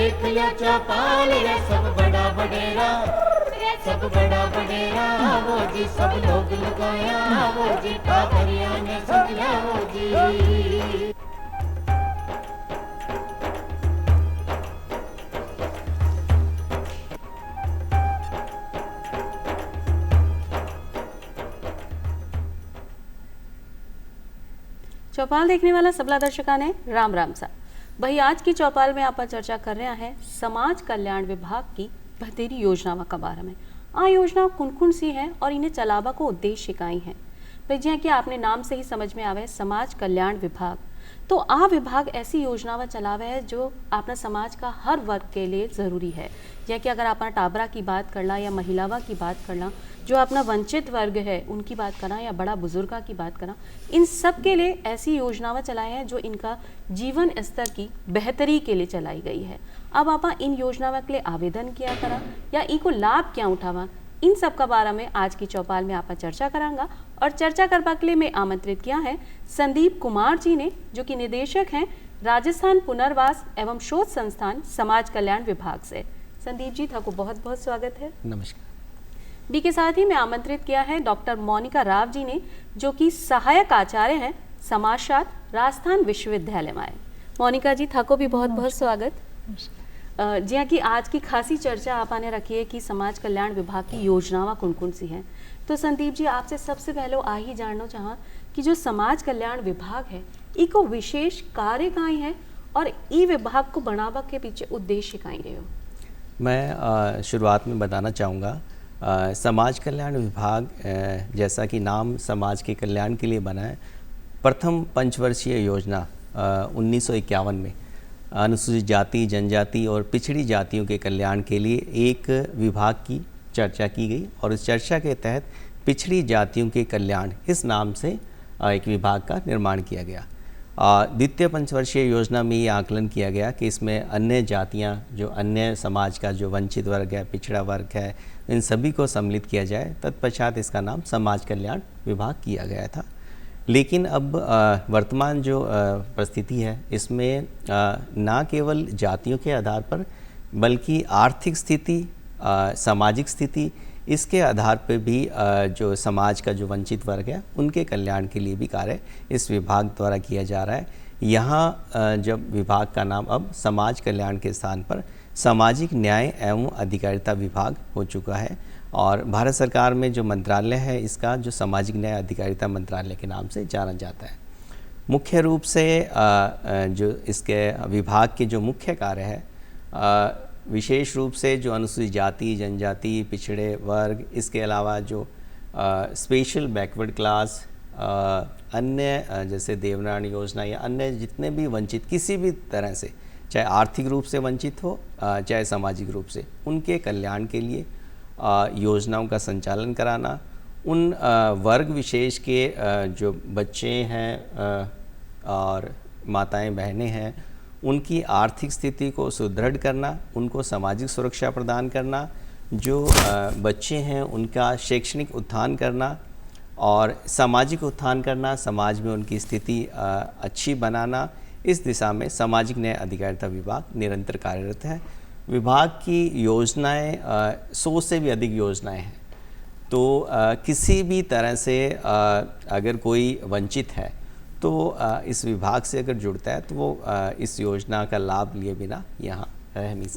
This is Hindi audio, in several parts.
देख लिया चौपाल रे सब बड़ा बडेरा, सब बड़ा बडेरा वो जी, सब लोग लगाया वो जी, टाबरिया ने समझा वो जी। चौपाल देखने वाला सबला दर्शका ने राम राम सा भाई। आज की चौपाल में आप चर्चा कर रहे हैं समाज कल्याण विभाग की बेहतरी योजनाओं का बारे में। आ योजना कौन कौन सी है और इन्हें चलावा को उद्देश्य काई है भाई। जी कि आपने नाम से ही समझ में आवे समाज कल्याण विभाग, तो आ विभाग ऐसी योजनाएं चलावे है जो अपना समाज का हर वर्ग के लिए ज़रूरी है। या कि अगर अपना टाबरा की बात करना या महिलावा की बात करना, जो अपना वंचित वर्ग है उनकी बात करना, या बड़ा बुजुर्गा की बात करना, इन सब के लिए ऐसी योजनाएं चलाई हैं जो इनका जीवन स्तर की बेहतरी के लिए चलाई गई है। अब आप इन योजनाओं के लिए आवेदन किया करा या इनको लाभ क्या उठावा, इन सब का बारे में आज की चौपाल में आप चर्चा करांगा। और चर्चा करने के लिए मैं आमंत्रित किया है संदीप कुमार जी ने, जो कि निदेशक हैं राजस्थान पुनर्वास एवं शोध संस्थान समाज कल्याण विभाग से। संदीप जी था को बहुत बहुत स्वागत है। नमस्कार। बी के साथ ही मैं आमंत्रित किया है डॉक्टर मोनिका राव जी ने, जो कि सहायक आचार्य हैं समाजशास्त्र राजस्थान विश्वविद्यालय में। मोनिका जी था को भी बहुत बहुत स्वागत। जी कि आज की खासी चर्चा आपने रखी है कि समाज कल्याण विभाग की योजनाएं कौन कौन सी हैं। तो संदीप जी आपसे सबसे पहले आ ही जानना चाहा कि जो समाज कल्याण विभाग है इको विशेष कार्य काई है और ई विभाग को बनावा के पीछे उद्देश्य काई रहे हो। मैं शुरुआत में बताना चाहूँगा समाज कल्याण विभाग जैसा कि नाम समाज के कल्याण के लिए बना है, प्रथम पंचवर्षीय योजना 1951 में अनुसूचित जाति, जनजाति और पिछड़ी जातियों के कल्याण के लिए एक विभाग की चर्चा की गई और इस चर्चा के तहत पिछड़ी जातियों के कल्याण इस नाम से एक विभाग का निर्माण किया गया। द्वितीय पंचवर्षीय योजना में ये आकलन किया गया कि इसमें अन्य जातियां, जो अन्य समाज का जो वंचित वर्ग है, पिछड़ा वर्ग है, इन सभी को सम्मिलित किया जाए। तत्पश्चात इसका नाम समाज कल्याण विभाग किया गया था। लेकिन अब वर्तमान जो परिस्थिति है इसमें ना केवल जातियों के आधार पर बल्कि आर्थिक स्थिति, सामाजिक स्थिति, इसके आधार पर भी जो समाज का जो वंचित वर्ग है उनके कल्याण के लिए भी कार्य इस विभाग द्वारा किया जा रहा है। यहाँ जब विभाग का नाम अब समाज कल्याण के स्थान पर सामाजिक न्याय एवं अधिकारिता विभाग हो चुका है और भारत सरकार में जो मंत्रालय है इसका जो सामाजिक न्याय अधिकारिता मंत्रालय के नाम से जाना जाता है। मुख्य रूप से जो इसके विभाग के जो मुख्य कार्य है विशेष रूप से जो अनुसूचित जाति, जनजाति, पिछड़े वर्ग, इसके अलावा जो स्पेशल बैकवर्ड क्लास, अन्य जैसे देवनारायण योजना या अन्य जितने भी वंचित किसी भी तरह से, चाहे आर्थिक रूप से वंचित हो चाहे सामाजिक रूप से, उनके कल्याण के लिए योजनाओं का संचालन कराना, उन वर्ग विशेष के जो बच्चे हैं और माताएं बहनें हैं उनकी आर्थिक स्थिति को सुदृढ़ करना, उनको सामाजिक सुरक्षा प्रदान करना, जो बच्चे हैं उनका शैक्षणिक उत्थान करना और सामाजिक उत्थान करना, समाज में उनकी स्थिति अच्छी बनाना, इस दिशा में सामाजिक न्याय अधिकारिता विभाग निरंतर कार्यरत है। विभाग की योजनाएं 100 से भी अधिक योजनाएं हैं। तो किसी भी तरह से अगर कोई वंचित है तो इस विभाग से अगर जुड़ता है तो वो इस योजना का लाभ लिए बिना यहाँ रह नहीं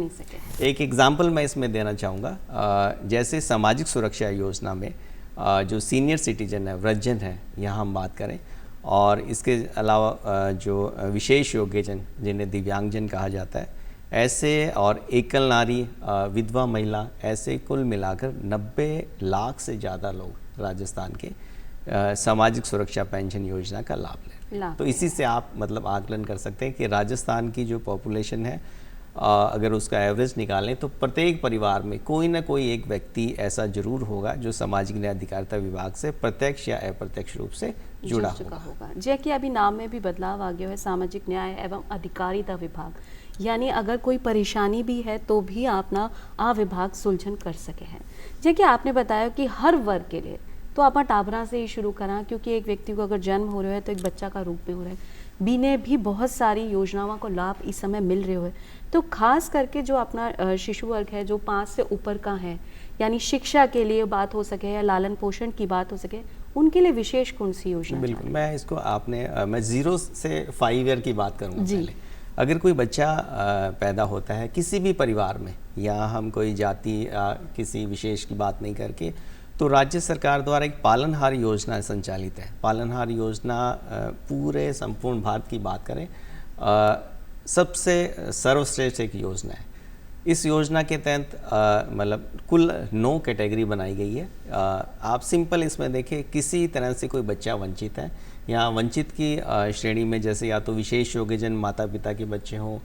सके। एक एग्जाम्पल मैं इसमें देना चाहूँगा। जैसे सामाजिक सुरक्षा योजना में जो सीनियर सिटीजन है, वृद्धजन है, यहाँ हम बात करें, और इसके अलावा जो विशेष योग्यजन जिन्हें दिव्यांगजन कहा जाता है, ऐसे और एकल नारी, विधवा महिला, ऐसे कुल मिलाकर 90 लाख से ज़्यादा लोग राजस्थान के सामाजिक सुरक्षा पेंशन योजना का लाभ लें। तो इसी से आप मतलब आकलन कर सकते हैं कि राजस्थान की जो पॉपुलेशन है अगर उसका एवरेज निकालें तो प्रत्येक परिवार में कोई ना कोई एक व्यक्ति ऐसा जरूर होगा जो सामाजिक न्याय अधिकारिता विभाग से प्रत्यक्ष या अप्रत्यक्ष रूप से जुड़ा होगा। जैसे कि अभी नाम में भी बदलाव आ गया है, सामाजिक न्याय एवं अधिकारिता विभाग, यानी अगर कोई परेशानी भी है तो भी अपना आ विभाग सुलझन कर सके हैं। जैसे कि आपने बताया कि हर वर्ग के लिए तो आप टाबरा से ही शुरू करा, क्योंकि एक व्यक्ति को अगर जन्म हो रहा है तो एक बच्चा का रूप में हो रहा है, बीने भी बहुत सारी योजनाओं को लाभ इस समय मिल रहे हुए, तो खास करके जो अपना शिशु वर्ग है जो 5 से ऊपर का है, यानी शिक्षा के लिए बात हो सके या लालन पोषण की बात हो सके, उनके लिए विशेष कौन सी योजना? बिल्कुल, मैं इसको मैं 0 से 5 ईयर की बात करूँगा जी। पहले। अगर कोई बच्चा पैदा होता है किसी भी परिवार में, या हम कोई जाति किसी विशेष की बात नहीं करके, तो राज्य सरकार द्वारा एक पालनहार योजना संचालित है। पालनहार योजना पूरे संपूर्ण भारत की बात करें सबसे सर्वश्रेष्ठ एक योजना है। इस योजना के तहत मतलब कुल 9 कैटेगरी बनाई गई है। आप सिंपल इसमें देखें, किसी तरह से कोई बच्चा वंचित है, या वंचित की श्रेणी में जैसे या तो विशेष योग्यजन माता पिता के बच्चे हों,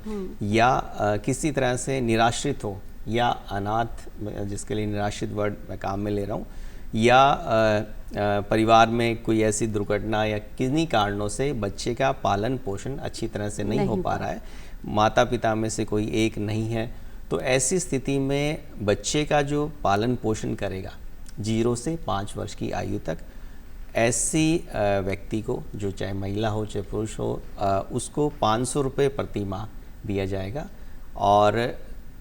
या किसी तरह से निराश्रित हो, या अनाथ, जिसके लिए निराश्रित वर्ड मैं काम में ले रहा हूँ, या परिवार में कोई ऐसी दुर्घटना या किन्हीं कारणों से बच्चे का पालन पोषण अच्छी तरह से नहीं हो पा रहा है, माता पिता में से कोई एक नहीं है, तो ऐसी स्थिति में बच्चे का जो पालन पोषण करेगा 0 से 5 वर्ष की आयु तक, ऐसी व्यक्ति को, जो चाहे महिला हो चाहे पुरुष हो, उसको 500 रुपये प्रति माह दिया जाएगा, और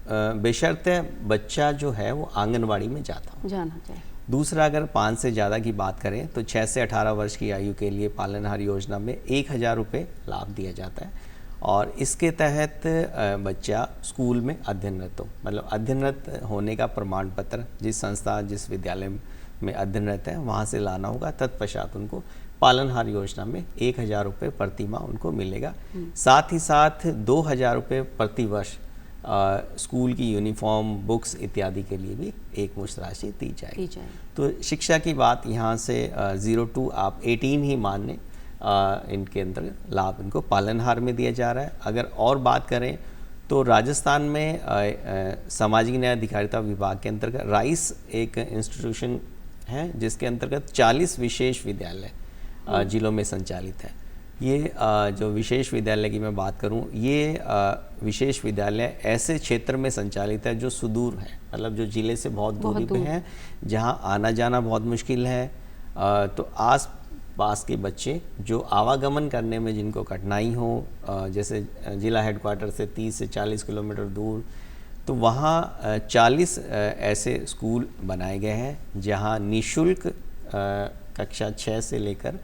बेशर्ते बच्चा जो है वो आंगनवाड़ी में जाना चाहिए। दूसरा, अगर 5 से ज़्यादा की बात करें तो 6 से 18 वर्ष की आयु के लिए पालनहार योजना में 1000 रुपये लाभ दिया जाता है, और इसके तहत बच्चा स्कूल में अध्ययनरत हो, मतलब अध्ययनरत होने का प्रमाण पत्र जिस संस्था जिस विद्यालय में अध्ययनरत है वहाँ से लाना होगा। तत्पश्चात उनको पालनहार योजना में 1000 रुपये प्रति माह उनको मिलेगा। साथ ही साथ 2000 रुपये प्रति वर्ष स्कूल की यूनिफॉर्म, बुक्स इत्यादि के लिए भी एक मुश्त राशि दी जाएगी। तो शिक्षा की बात यहाँ से 0 to आप 18 ही मान लें, इनके अंतर्गत लाभ इनको पालनहार में दिया जा रहा है। अगर और बात करें तो राजस्थान में सामाजिक न्याय अधिकारिता विभाग के अंतर्गत राइस एक इंस्टीट्यूशन है, जिसके अंतर्गत 40 विशेष विद्यालय जिलों में संचालित है। ये जो विशेष विद्यालय की मैं बात करूं, ये विशेष विद्यालय ऐसे क्षेत्र में संचालित है जो सुदूर है, मतलब जो ज़िले से बहुत दूरी पे हैं, जहां आना जाना बहुत मुश्किल है। तो आस पास के बच्चे जो आवागमन करने में जिनको कठिनाई हो, जैसे ज़िला हेडक्वार्टर से 30 से 40 किलोमीटर दूर, तो वहाँ 40 ऐसे स्कूल बनाए गए हैं जहाँ निःशुल्क कक्षा 6 से लेकर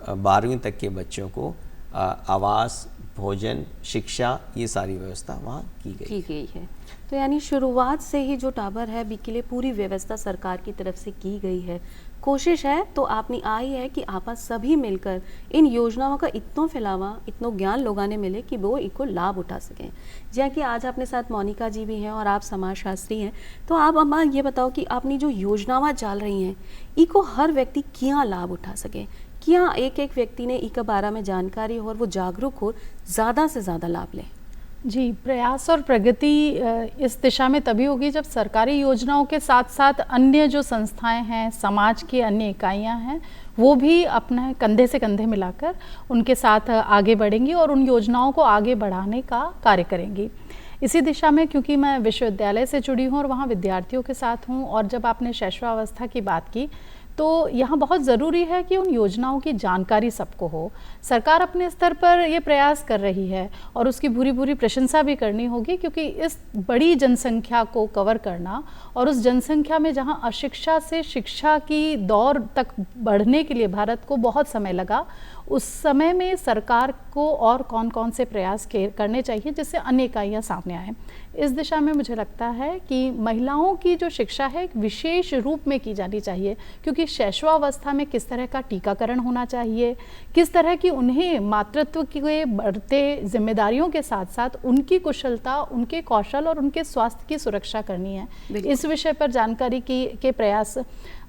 12वीं तक के बच्चों को आवास, भोजन, शिक्षा, ये सारी व्यवस्था वहाँ की गई है। तो यानी शुरुआत से ही जो टावर है बी के लिए पूरी व्यवस्था सरकार की तरफ से की गई है, कोशिश है तो आपने आई है कि आप सभी मिलकर इन योजनाओं का इतना फैलावा, इतना ज्ञान लोगों ने मिले कि वो इनको लाभ उठा सकें। जैसे कि आज अपने साथ मोनिका जी भी हैं और आप समाजशास्त्री हैं, तो आप अम्मा ये बताओ कि आपने जो योजनाएं चल रही हैं इको हर व्यक्ति क्या लाभ उठा सके, क्या एक एक व्यक्ति ने इनके बारे में जानकारी हो और वो जागरूक हो, ज़्यादा से ज़्यादा लाभ लें? जी, प्रयास और प्रगति इस दिशा में तभी होगी जब सरकारी योजनाओं के साथ साथ अन्य जो संस्थाएं हैं, समाज की अन्य इकाइयां हैं, वो भी अपना कंधे से कंधे मिलाकर उनके साथ आगे बढ़ेंगी और उन योजनाओं को आगे बढ़ाने का कार्य करेंगी। इसी दिशा में, क्योंकि मैं विश्वविद्यालय से जुड़ी हूँ और वहाँ विद्यार्थियों के साथ हूँ, और जब आपने शैशवावस्था की बात की तो यहाँ बहुत ज़रूरी है कि उन योजनाओं की जानकारी सबको हो। सरकार अपने स्तर पर ये प्रयास कर रही है और उसकी भूरी भूरी प्रशंसा भी करनी होगी, क्योंकि इस बड़ी जनसंख्या को कवर करना और उस जनसंख्या में जहाँ अशिक्षा से शिक्षा की दौर तक बढ़ने के लिए भारत को बहुत समय लगा, उस समय में सरकार को और कौन कौन से प्रयास करने चाहिए जिससे अन्य इकाइयाँ सामने आएँ। इस दिशा में मुझे लगता है कि महिलाओं की जो शिक्षा है एक विशेष रूप में की जानी चाहिए, क्योंकि शैशवावस्था में किस तरह का टीकाकरण होना चाहिए, किस तरह की उन्हें मातृत्व के बढ़ते जिम्मेदारियों के साथ साथ उनकी कुशलता, उनके कौशल और उनके स्वास्थ्य की सुरक्षा करनी है, इस विषय पर जानकारी के प्रयास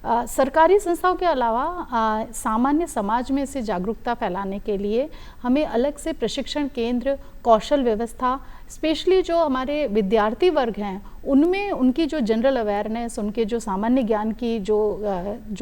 सरकारी संस्थाओं के अलावा सामान्य समाज में इसे जागरूकता फैलाने के लिए हमें अलग से प्रशिक्षण केंद्र, कौशल व्यवस्था, स्पेशली जो हमारे विद्यार्थी वर्ग हैं उनमें उनकी जो जनरल अवेयरनेस, उनके जो सामान्य ज्ञान की जो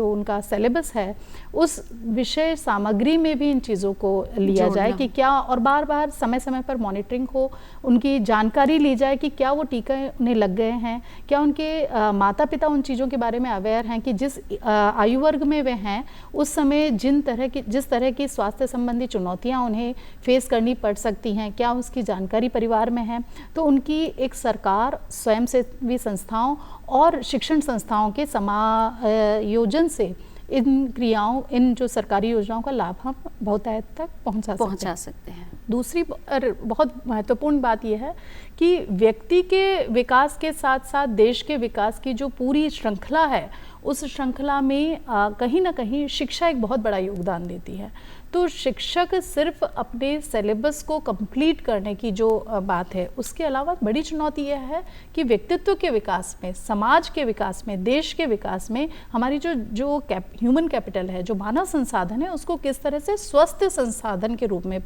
उनका सिलेबस है, उस विषय सामग्री में भी इन चीज़ों को लिया जाए कि क्या, और बार बार समय समय पर मॉनिटरिंग हो, उनकी जानकारी ली जाए कि क्या वो टीका उन्हें लग गए हैं, क्या उनके माता पिता उन चीज़ों के बारे में अवेयर हैं कि जिस आयु वर्ग में वे हैं उस समय जिस तरह की स्वास्थ्य संबंधी चुनौतियां उन्हें फेस करनी पड़ सकती हैं, क्या उसकी जानकारी परिवार में है। तो उनकी एक सरकार, स्वयंसेवी संस्थाओं और शिक्षण संस्थाओं के समायोजन से इन जो सरकारी योजनाओं का लाभ हम बहुत हद तक पहुंचा सकते हैं। दूसरी बहुत महत्वपूर्ण बात यह है कि व्यक्ति के विकास के साथ साथ देश के विकास की जो पूरी श्रृंखला है, उस श्रृंखला में कहीं ना कहीं शिक्षा एक बहुत बड़ा योगदान देती है। तो शिक्षक सिर्फ अपने सिलेबस को कंप्लीट करने की जो बात है, उसके अलावा बड़ी चुनौती यह है कि व्यक्तित्व के विकास में, समाज के विकास में, देश के विकास में हमारी जो ह्यूमन कैपिटल है, जो मानव संसाधन है, उसको किस तरह से स्वस्थ संसाधन के रूप में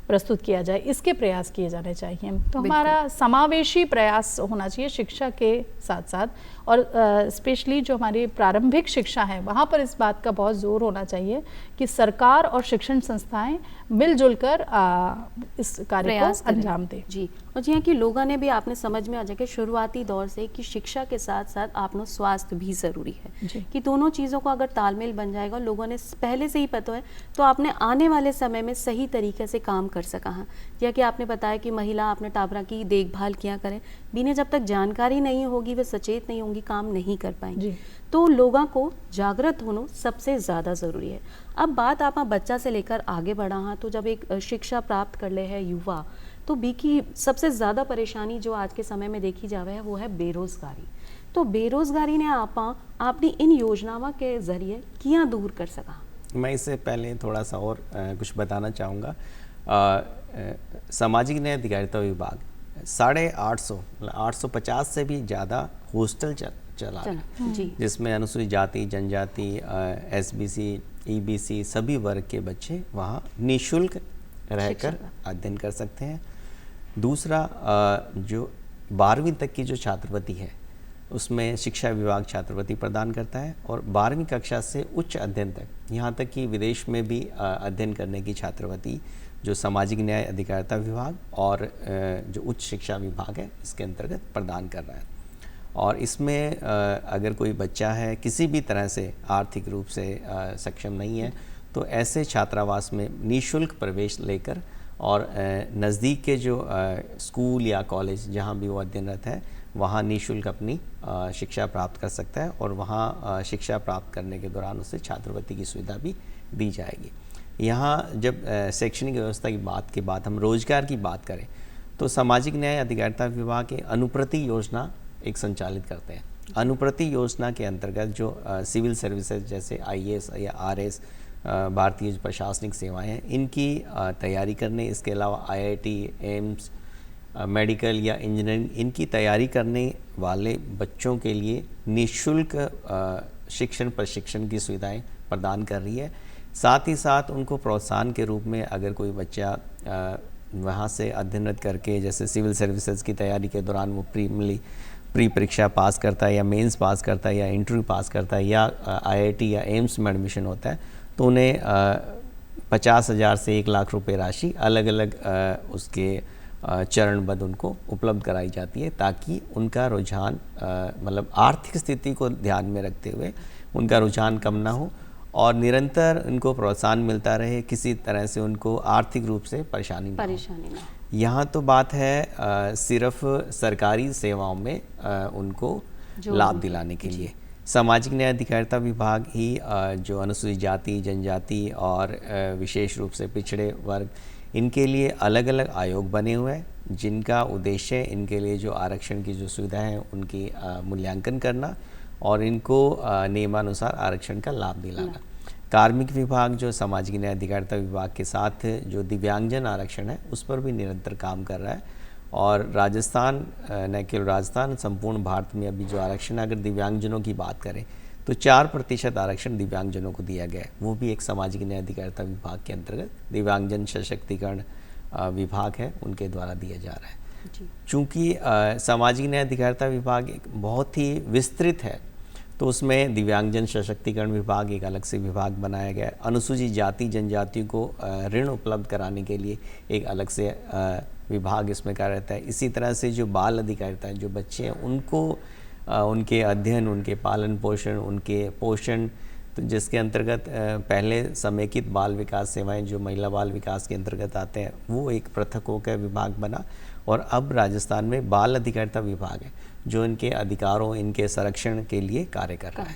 प्रस्तुत किया जाए, इसके प्रयास किए जाने चाहिए। तो हमारा समावेशी प्रयास होना चाहिए शिक्षा के साथ साथ, और स्पेशली जो हमारी प्रारंभिक शिक्षा है वहाँ पर इस बात का बहुत जोर होना चाहिए कि सरकार और शिक्षण संस्थाएं मिलजुल कर इस कार्य को अंजाम दें। जी, और जी हाँ कि लोगों ने भी आपने समझ में आ जाए कि शुरुआती दौर से कि शिक्षा के साथ साथ आपनो स्वास्थ्य भी ज़रूरी है, कि दोनों चीज़ों को अगर तालमेल बन जाएगा, लोगों ने पहले से ही पता है, तो आपने आने वाले समय में सही तरीके से काम कर सका है। या कि आपने बताया कि महिला आपने टाबरा की देखभाल किया करें, बिना जब तक जानकारी नहीं होगी, वे सचेत नहीं होंगी, काम नहीं कर पाएंगी। तो लोगों को जागृत होना सबसे ज़्यादा ज़रूरी है। अब बात आप बच्चा से लेकर आगे बढ़ा हाँ, तो जब एक शिक्षा प्राप्त कर ले है युवा, तो बी की सबसे ज़्यादा परेशानी जो आज के समय में देखी जावे है वो है बेरोज़गारी। तो बेरोज़गारी ने आपने इन योजनाओं के ज़रिए किया दूर कर सका? मैं इससे पहले थोड़ा सा और कुछ बताना चाहूँगा। सामाजिक न्याय अधिकारिता विभाग 850 से भी ज़्यादा हॉस्टल चला जिसमें अनुसूचित जाति, जनजाति, SBC, EBC सभी वर्ग के बच्चे वहाँ निःशुल्क रहकर अध्ययन कर सकते हैं। दूसरा, जो 12वीं तक की जो छात्रवृत्ति है उसमें शिक्षा विभाग छात्रवृत्ति प्रदान करता है, और 12वीं कक्षा से उच्च अध्ययन तक, यहाँ तक कि विदेश में भी अध्ययन करने की छात्रवृत्ति जो सामाजिक न्याय अधिकारिता विभाग और जो उच्च शिक्षा विभाग है इसके अंतर्गत प्रदान कर रहा है। और इसमें अगर कोई बच्चा है किसी भी तरह से आर्थिक रूप से सक्षम नहीं है, तो ऐसे छात्रावास में निःशुल्क प्रवेश लेकर और नज़दीक के जो स्कूल या कॉलेज जहाँ भी वो अध्ययनरत है वहाँ निःशुल्क अपनी शिक्षा प्राप्त कर सकता है, और वहाँ शिक्षा प्राप्त करने के दौरान उसे छात्रवृत्ति की सुविधा भी दी जाएगी। यहाँ जब शैक्षणिक व्यवस्था की बात के बाद हम रोजगार की बात करें, तो सामाजिक न्याय अधिकारिता विभाग के अनुप्रति योजना एक संचालित करते हैं। अनुप्रति योजना के अंतर्गत जो सिविल सर्विसेज जैसे IAS या RS, भारतीय प्रशासनिक सेवाएं हैं, इनकी तैयारी करने, इसके अलावा IIT, एम्स, मेडिकल या इंजीनियरिंग, इनकी तैयारी करने वाले बच्चों के लिए निःशुल्क शिक्षण प्रशिक्षण की सुविधाएं प्रदान कर रही है। साथ ही साथ उनको प्रोत्साहन के रूप में अगर कोई बच्चा वहाँ से अध्ययनरत करके जैसे सिविल सर्विसेज की तैयारी के दौरान वो प्री परीक्षा पास करता है या मेंस पास करता है या इंटरव्यू पास करता है या IIT या एम्स में एडमिशन होता है, तो उन्हें 50,000 से 1 लाख रुपए राशि अलग अलग उसके चरणबद्ध उनको उपलब्ध कराई जाती है, ताकि उनका रुझान मतलब आर्थिक स्थिति को ध्यान में रखते हुए उनका रुझान कम ना हो और निरंतर उनको प्रोत्साहन मिलता रहे, किसी तरह से उनको आर्थिक रूप से परेशानी ना हो। यहाँ तो बात है सिर्फ सरकारी सेवाओं में उनको लाभ दिलाने के लिए। सामाजिक न्याय अधिकारिता विभाग ही जो अनुसूचित जाति, जनजाति और विशेष रूप से पिछड़े वर्ग, इनके लिए अलग अलग आयोग बने हुए हैं, जिनका उद्देश्य इनके लिए जो आरक्षण की जो सुविधा है उनकी मूल्यांकन करना और इनको नियमानुसार आरक्षण का लाभ दिलाना। कार्मिक विभाग जो सामाजिक न्याय अधिकारिता विभाग के साथ जो दिव्यांगजन आरक्षण है उस पर भी निरंतर काम कर रहा है। और राजस्थान, न केवल राजस्थान, संपूर्ण भारत में अभी जो आरक्षण, अगर दिव्यांगजनों की बात करें तो 4% आरक्षण दिव्यांगजनों को दिया गया है, वो भी एक सामाजिक न्याय अधिकारिता विभाग के अंतर्गत दिव्यांगजन सशक्तिकरण विभाग है, उनके द्वारा दिया जा रहा है। चूँकि सामाजिक न्याय अधिकारिता विभाग एक बहुत ही विस्तृत है, तो उसमें दिव्यांगजन सशक्तिकरण विभाग एक अलग से विभाग बनाया गया है। अनुसूचित जाति जनजातियों को ऋण उपलब्ध कराने के लिए एक अलग से विभाग इसमें कार्यरत है। इसी तरह से जो बाल अधिकारिता है, जो बच्चे हैं उनको उनके अध्ययन, उनके पालन पोषण, उनके पोषण, तो जिसके अंतर्गत पहले समेकित बाल विकास सेवाएं जो महिला बाल विकास के अंतर्गत आते हैं, वो एक पृथक होकर विभाग बना। और अब राजस्थान में बाल अधिकारिता विभाग है जो इनके अधिकारों, इनके संरक्षण के लिए कार्य कर रहा है।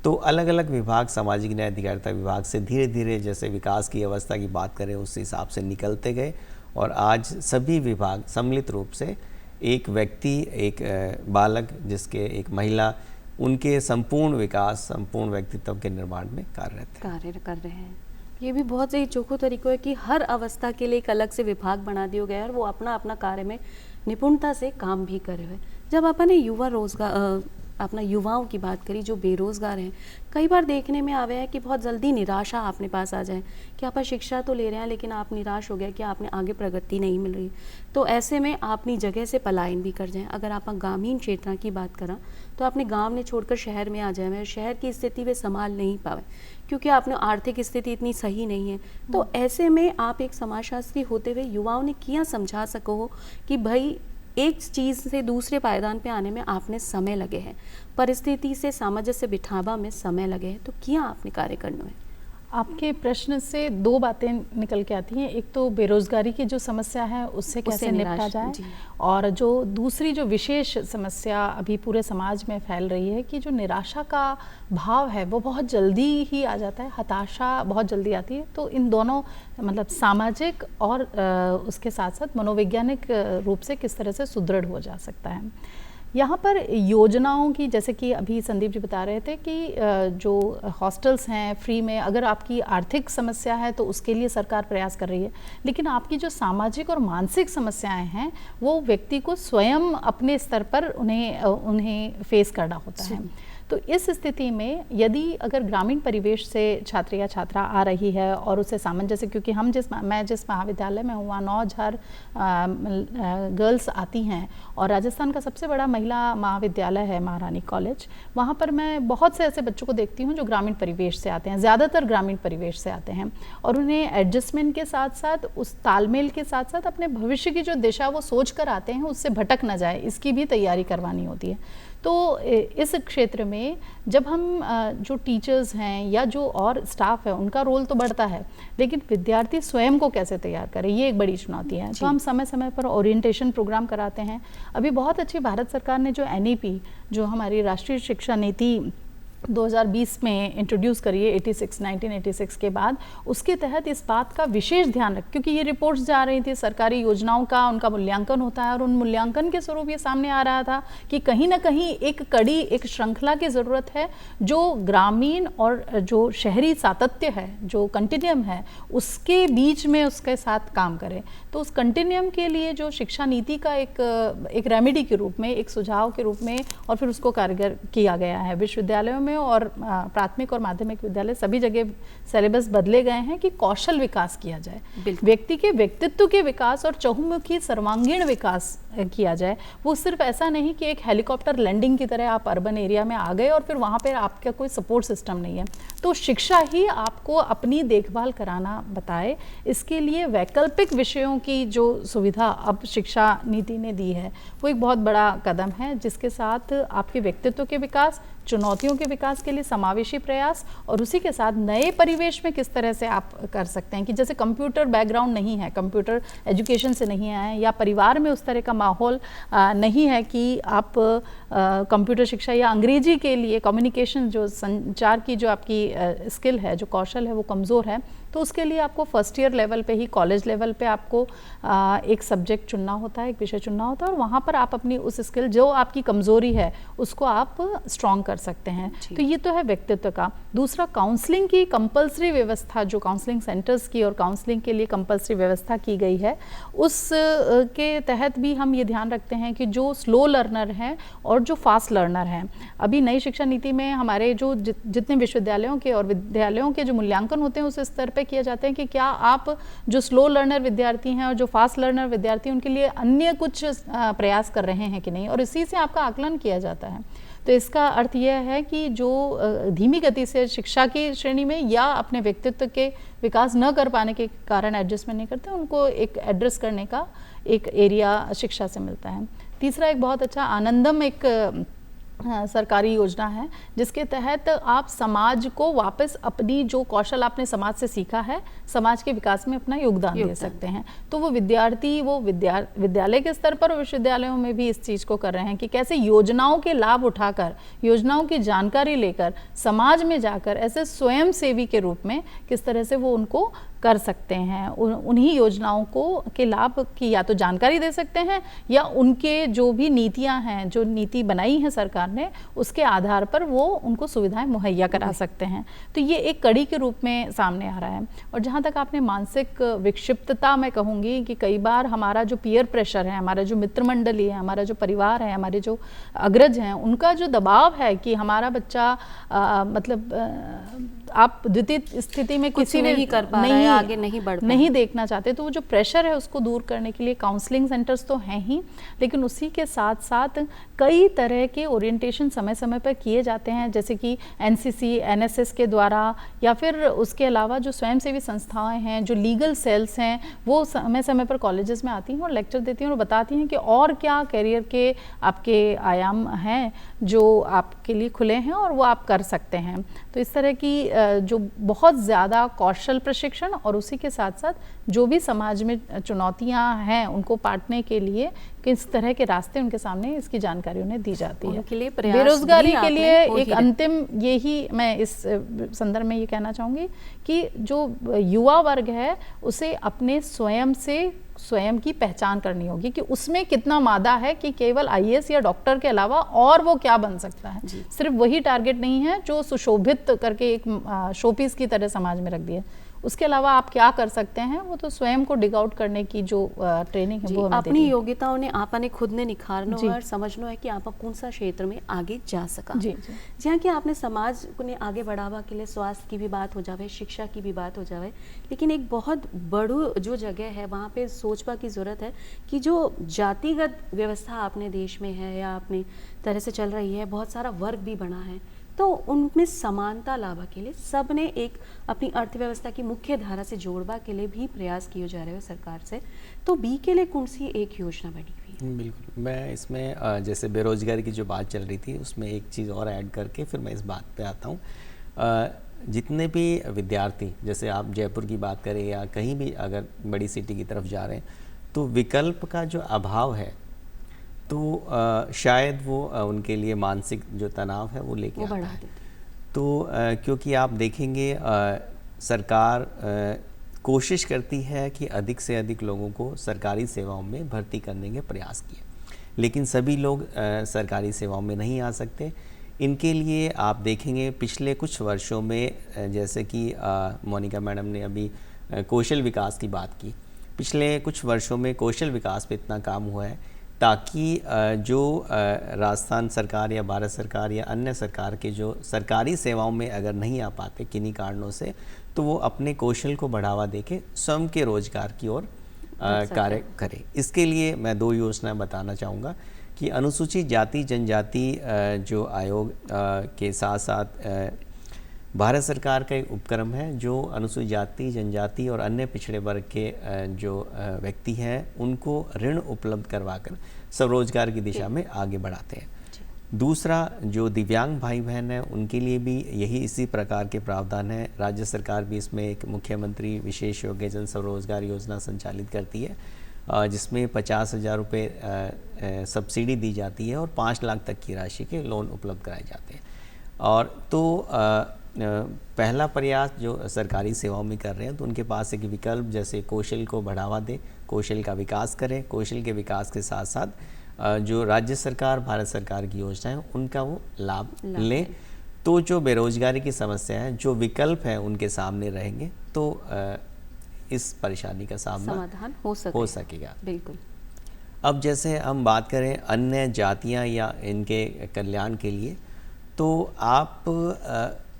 तो अलग अलग विभाग सामाजिक न्याय अधिकारिता विभाग से धीरे धीरे, जैसे विकास की अवस्था की बात करें, उस हिसाब से निकलते गए और आज सभी विभाग सम्मिलित रूप से एक व्यक्ति, एक बालक, जिसके एक महिला, उनके संपूर्ण विकास, संपूर्ण व्यक्तित्व के निर्माण में कार्य कर रहे हैं। ये भी बहुत ही चोखो तरीका है कि हर अवस्था के लिए एक अलग से विभाग बना दिया गया है और वो अपना अपना कार्य में निपुणता से काम भी करे हुए। जब अपन ने युवा रोजगार, अपना युवाओं की बात करी जो बेरोजगार हैं, कई बार देखने में आवे है कि बहुत जल्दी निराशा अपने पास आ जाए कि आप शिक्षा तो ले रहे हैं लेकिन आप निराश हो गए कि आपने आगे प्रगति नहीं मिल रही, तो ऐसे में आप अपनी जगह से पलायन भी कर जाएं। अगर आप ग्रामीण क्षेत्र की बात करें तो अपने गांव ने छोड़कर शहर में आ जाए, शहर की स्थिति वे संभाल नहीं पाए क्योंकि आपने आर्थिक स्थिति इतनी सही नहीं है। तो ऐसे में आप एक समाजशास्त्री होते हुए युवाओं ने क्या समझा सको कि भाई एक चीज़ से दूसरे पायदान पे आने में आपने समय लगे हैं, परिस्थिति से सामंजस्य बिठावा में समय लगे हैं, तो क्या आपने कार्य करना है? आपके प्रश्न से दो बातें निकल के आती हैं। एक तो बेरोजगारी की जो समस्या है उससे कैसे निपटा जाए, और जो दूसरी जो विशेष समस्या अभी पूरे समाज में फैल रही है कि जो निराशा का भाव है वो बहुत जल्दी ही आ जाता है, हताशा बहुत जल्दी आती है। तो इन दोनों मतलब सामाजिक और उसके साथ साथ मनोवैज्ञानिक रूप से किस तरह से सुदृढ़ हो जा सकता है। यहाँ पर योजनाओं की, जैसे कि अभी संदीप जी बता रहे थे कि जो हॉस्टल्स हैं फ्री में, अगर आपकी आर्थिक समस्या है तो उसके लिए सरकार प्रयास कर रही है, लेकिन आपकी जो सामाजिक और मानसिक समस्याएं हैं वो व्यक्ति को स्वयं अपने स्तर पर उन्हें फेस करना होता है। तो इस स्थिति में यदि अगर ग्रामीण परिवेश से छात्र या छात्रा आ रही है और उसे सामंजस्य, क्योंकि मैं जिस महाविद्यालय में हूँ वहाँ 9000 गर्ल्स आती हैं और राजस्थान का सबसे बड़ा महिला महाविद्यालय है महारानी कॉलेज, वहाँ पर मैं बहुत से ऐसे बच्चों को देखती हूँ जो ग्रामीण परिवेश से आते हैं, ज़्यादातर ग्रामीण परिवेश से आते हैं, और उन्हें एडजस्टमेंट के साथ साथ, उस तालमेल के साथ साथ अपने भविष्य की जो दिशा वो सोच कर आते हैं उससे भटक न जाए, इसकी भी तैयारी करवानी होती है। तो इस क्षेत्र में जब हम जो टीचर्स हैं या जो और स्टाफ है उनका रोल तो बढ़ता है, लेकिन विद्यार्थी स्वयं को कैसे तैयार करें ये एक बड़ी चुनौती है। तो हम समय समय पर ओरिएंटेशन प्रोग्राम कराते हैं। अभी बहुत अच्छी भारत सरकार ने जो NEP, जो हमारी राष्ट्रीय शिक्षा नीति 2020 में इंट्रोड्यूस करी है 1986 के बाद, उसके तहत इस बात का विशेष ध्यान रख, क्योंकि ये रिपोर्ट्स जा रही थी सरकारी योजनाओं का, उनका मूल्यांकन होता है और उन मूल्यांकन के स्वरूप ये सामने आ रहा था कि कहीं ना कहीं एक कड़ी, एक श्रृंखला की ज़रूरत है जो ग्रामीण और जो शहरी सातत्य है, जो कंटिन्यूम है, उसके बीच में उसके साथ काम करे। तो उस कंटिन्यूम के लिए जो शिक्षा नीति का एक रेमेडी के रूप में, एक सुझाव के रूप में, और फिर उसको कारगर किया गया है विश्वविद्यालयों में और प्राथमिक और माध्यमिक विद्यालय सभी जगह सिलेबस बदले गए हैं कि कौशल विकास किया जाए, व्यक्ति के व्यक्तित्व के विकास और चहुमुखी सर्वांगीण विकास किया जाए। वो सिर्फ ऐसा नहीं कि एक हेलीकॉप्टर लैंडिंग की तरह आप अर्बन एरिया में आ गए और फिर वहाँ पर आपका कोई सपोर्ट सिस्टम नहीं है। तो शिक्षा ही आपको अपनी देखभाल कराना बताए, इसके लिए वैकल्पिक विषयों की जो सुविधा अब शिक्षा नीति ने दी है वो एक बहुत बड़ा कदम है, जिसके साथ आपके व्यक्तित्व के विकास, चुनौतियों के विकास के लिए समावेशी प्रयास, और उसी के साथ नए परिवेश में किस तरह से आप कर सकते हैं कि जैसे कंप्यूटर बैकग्राउंड नहीं है, कंप्यूटर एजुकेशन से नहीं आए, या परिवार में उस तरह का माहौल नहीं है कि आप कंप्यूटर शिक्षा या अंग्रेजी के लिए कम्युनिकेशन, जो संचार की जो आपकी स्किल है, जो कौशल है वो कमज़ोर है, तो उसके लिए आपको फर्स्ट ईयर लेवल पे ही, कॉलेज लेवल पे आपको एक सब्जेक्ट चुनना होता है, एक विषय चुनना होता है, और वहाँ पर आप अपनी उस स्किल जो आपकी कमज़ोरी है उसको आप स्ट्रॉन्ग कर सकते हैं। तो ये तो है व्यक्तित्व का। दूसरा, काउंसलिंग की कंपलसरी व्यवस्था, जो काउंसलिंग सेंटर्स की और काउंसलिंग के लिए कंपलसरी व्यवस्था की गई है, उस के तहत भी हम ये ध्यान रखते हैं कि जो स्लो लर्नर हैं और जो फास्ट लर्नर हैं, अभी नई शिक्षा नीति में हमारे जो जितने विश्वविद्यालयों के और विद्यालयों के जो मूल्यांकन होते हैं उस स्तर पे तय किए जाते हैं कि क्या आप जो स्लो लर्नर विद्यार्थी हैं और जो फास्ट लर्नर विद्यार्थी हैं उनके लिए अन्य कुछ प्रयास कर रहे हैं कि नहीं, और इसी से आपका आकलन किया जाता है। तो इसका अर्थ यह है कि जो धीमी गति से शिक्षा की श्रेणी में या अपने व्यक्तित्व के विकास न कर पाने के कारण एडजस्टमेंट नहीं करते, उनको एक एड्रेस करने का एक एरिया शिक्षा से मिलता है। तीसरा एक बहुत अच्छा आनंदम एक सरकारी योजना है जिसके तहत आप समाज को वापस अपनी जो कौशल आपने समाज से सीखा है, समाज के विकास में अपना योगदान दे सकते हैं। तो वो विद्यार्थी वो विद्यालय के स्तर पर और विश्वविद्यालयों में भी इस चीज़ को कर रहे हैं कि कैसे योजनाओं के लाभ उठाकर, योजनाओं की जानकारी लेकर समाज में जाकर ऐसे स्वयं सेवी के रूप में किस तरह से वो उनको कर सकते हैं, उन्हीं योजनाओं को के लाभ की या तो जानकारी दे सकते हैं या उनके जो भी नीतियां हैं, जो नीति बनाई है सरकार ने, उसके आधार पर वो उनको सुविधाएं मुहैया करा सकते हैं। तो ये एक कड़ी के रूप में सामने आ रहा है। और जहाँ तक आपने मानसिक विक्षिप्तता, मैं कहूँगी कि कई बार हमारा जो पीयर प्रेशर है, हमारा जो मित्र मंडली है, हमारा जो परिवार है, हमारे जो अग्रज हैं, उनका जो दबाव है कि हमारा बच्चा आप द्वितीय स्थिति में किसी नहीं कर पा रहा है, आगे नहीं बढ़ पा नहीं देखना चाहते, तो वो जो प्रेशर है उसको दूर करने के लिए काउंसलिंग सेंटर्स तो हैं ही, लेकिन उसी के साथ साथ कई तरह के ओरिएंटेशन समय समय पर किए जाते हैं, जैसे कि एनसीसी, एनएसएस के द्वारा, या फिर उसके अलावा जो स्वयंसेवी संस्थाएं हैं, जो लीगल सेल्स हैं, वो समय समय पर कॉलेजेस में आती हैं और लेक्चर देती हैं और बताती हैं कि और क्या करियर के आपके आयाम हैं जो आपके लिए खुले हैं और वो आप कर सकते हैं। तो इस तरह की जो बहुत ज़्यादा कौशल प्रशिक्षण और उसी के साथ साथ जो भी समाज में चुनौतियां हैं उनको पाटने के लिए किस तरह के रास्ते उनके सामने, इसकी जानकारी उन्हें दी जाती है। उनके लिए प्रयास बेरोजगारी भी के लिए आपने एक अंतिम, यही मैं इस संदर्भ में ये कहना चाहूँगी कि जो युवा वर्ग है उसे अपने स्वयं की पहचान करनी होगी कि उसमें कितना मादा है कि केवल आईएएस या डॉक्टर के अलावा और वो क्या बन सकता है। सिर्फ वही टारगेट नहीं है जो सुशोभित करके एक शोपीस की तरह समाज में रख दिया, उसके अलावा आप क्या कर सकते हैं, वो तो स्वयं को डिग आउट करने की जो ट्रेनिंग है वो हमें अपनी योग्यताओं ने आपने खुद ने निखारना और समझना है कि आप कौन सा क्षेत्र में आगे जा सका। जहाँ कि आपने समाज को ने आगे बढ़ावा के लिए स्वास्थ्य की भी बात हो जावे, शिक्षा की भी बात हो जावे, लेकिन एक बहुत बड़ू जो जगह है वहाँ पे सोचने की ज़रूरत है कि जो जातिगत व्यवस्था अपने देश में है या अपनी तरह से चल रही है, बहुत सारा वर्ग भी बना है, तो उनमें समानता लावा के लिए सब ने एक अपनी अर्थव्यवस्था की मुख्य धारा से जोड़वा के लिए भी प्रयास किए जा रहे हैं सरकार से। तो बी के लिए कौन सी एक योजना बनी हुई है? बिल्कुल, मैं इसमें जैसे बेरोजगारी की जो बात चल रही थी उसमें एक चीज़ और ऐड करके फिर मैं इस बात पे आता हूँ। जितने भी विद्यार्थी, जैसे आप जयपुर की बात करें या कहीं भी अगर बड़ी सिटी की तरफ जा रहे हैं, तो विकल्प का जो अभाव है तो शायद वो उनके लिए मानसिक जो तनाव है वो लेके आता है। तो क्योंकि आप देखेंगे सरकार कोशिश करती है कि अधिक से अधिक लोगों को सरकारी सेवाओं में भर्ती करने के प्रयास किए, लेकिन सभी लोग सरकारी सेवाओं में नहीं आ सकते। इनके लिए आप देखेंगे पिछले कुछ वर्षों में, जैसे कि मोनिका मैडम ने अभी कौशल विकास की बात की, पिछले कुछ वर्षों में कौशल विकास पे इतना काम हुआ है ताकि जो राजस्थान सरकार या भारत सरकार या अन्य सरकार के जो सरकारी सेवाओं में अगर नहीं आ पाते किन्हीं कारणों से, तो वो अपने कौशल को बढ़ावा देके स्वयं के रोजगार की ओर कार्य करें। इसके लिए मैं 2 योजनाएं बताना चाहूँगा कि अनुसूचित जाति जनजाति जो आयोग के साथ साथ भारत सरकार का एक उपक्रम है जो अनुसूचित जाति जनजाति और अन्य पिछड़े वर्ग के जो व्यक्ति हैं उनको ऋण उपलब्ध करवाकर स्वरोजगार की दिशा में आगे बढ़ाते हैं। दूसरा, जो दिव्यांग भाई बहन हैं उनके लिए भी यही इसी प्रकार के प्रावधान है। राज्य सरकार भी इसमें एक मुख्यमंत्री विशेष योग्यजन स्वरोजगार योजना संचालित करती है जिसमें 50,000 रुपये सब्सिडी दी जाती है और 5 लाख तक की राशि के लोन उपलब्ध कराए जाते हैं। और तो पहला प्रयास जो सरकारी सेवाओं में कर रहे हैं तो उनके पास एक विकल्प, जैसे कौशल को बढ़ावा दें, कौशल का विकास करें, कौशल के विकास के साथ साथ जो राज्य सरकार भारत सरकार की योजनाएं उनका वो लाभ लें। तो जो बेरोजगारी की समस्या है, जो विकल्प है उनके सामने रहेंगे तो इस परेशानी का समाधान हो सकेगा। बिल्कुल। अब जैसे हम बात करें अन्य जातियां या इनके कल्याण के लिए, तो आप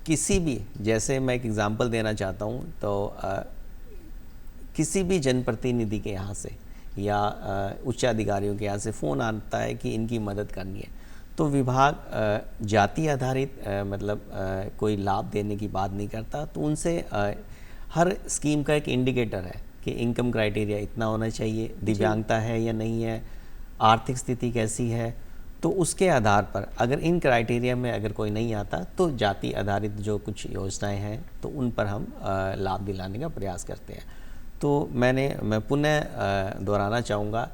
किसी भी, जैसे मैं एक एग्जांपल देना चाहता हूँ, तो किसी भी जनप्रतिनिधि के यहाँ से या उच्च अधिकारियों के यहाँ से फ़ोन आता है कि इनकी मदद करनी है, तो विभाग जाति आधारित मतलब कोई लाभ देने की बात नहीं करता। तो उनसे हर स्कीम का एक इंडिकेटर है कि इनकम क्राइटेरिया इतना होना चाहिए, दिव्यांगता है या नहीं है, आर्थिक स्थिति कैसी है, तो उसके आधार पर अगर इन क्राइटेरिया में अगर कोई नहीं आता तो जाति आधारित जो कुछ योजनाएं हैं तो उन पर हम लाभ दिलाने का प्रयास करते हैं। तो मैं पुनः दोहराना चाहूँगा,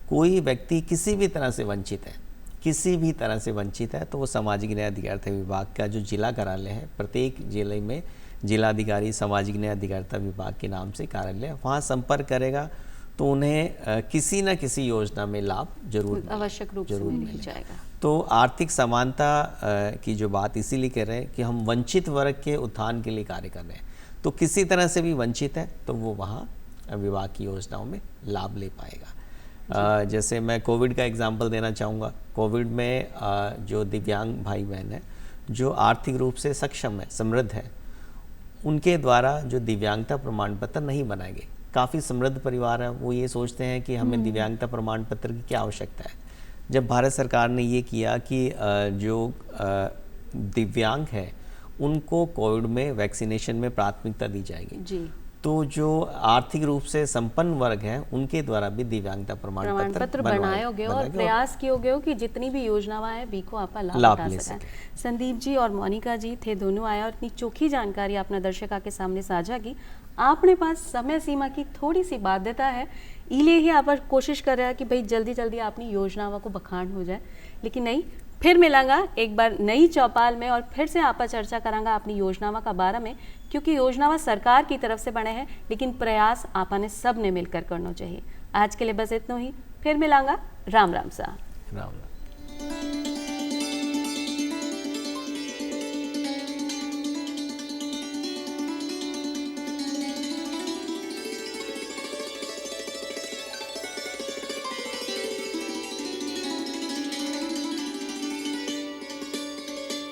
कोई व्यक्ति किसी भी तरह से वंचित है, किसी भी तरह से वंचित है, तो वो सामाजिक न्याय अधिकारिता विभाग का जो जिला कार्यालय है, प्रत्येक जिले में जिलाधिकारी सामाजिक न्याय अधिकारिता विभाग के नाम से कार्यालय है, वहाँ संपर्क करेगा तो उन्हें किसी न किसी योजना में लाभ जरूर आवश्यक रूप से मिल जाएगा। तो आर्थिक समानता की जो बात इसीलिए कह रहे हैं कि हम वंचित वर्ग के उत्थान के लिए कार्य कर रहे हैं, तो किसी तरह से भी वंचित है तो वो वहाँ विभाग की योजनाओं में लाभ ले पाएगा। जैसे मैं कोविड का एग्जांपल देना चाहूँगा। कोविड में जो दिव्यांग भाई बहन है, जो आर्थिक रूप से सक्षम है, समृद्ध है, उनके द्वारा जो दिव्यांगता प्रमाण पत्र नहीं बनाए गए। काफ़ी समृद्ध परिवार है, वो ये सोचते हैं कि हमें दिव्यांगता प्रमाण पत्र की क्या आवश्यकता है। जब भारत सरकार ने ये किया कि जो दिव्यांग है उनको कोविड में वैक्सीनेशन में प्राथमिकता दी जाएगी जी, तो जो आर्थिक रूप से संपन्न वर्ग है उनके द्वारा भी दिव्यांगता प्रमाण पत्र बनाए और प्रयास किए गए कि जितनी भी योजनाएं हैं बीको आपका लाभ उठा सकें। संदीप जी और मोनिका जी थे, दोनों आए और इतनी चोखी जानकारी आपने दर्शका के सामने साझा की। आपने पास समय सीमा की थोड़ी सी बाध्यता है, इसलिए ही आप कोशिश कर रहे हैं कि भाई जल्दी जल्दी अपनी योजनाओं को बखान हो जाए, लेकिन नहीं, फिर मिलांगा एक बार नई चौपाल में और फिर से आप चर्चा करांगा अपनी योजनाओं का बारे में, क्योंकि योजनावा सरकार की तरफ से बने हैं लेकिन प्रयास आपने सब ने मिलकर करना चाहिए। आज के लिए बस इतना ही, फिर मिलांगा। राम राम सा। राम राम।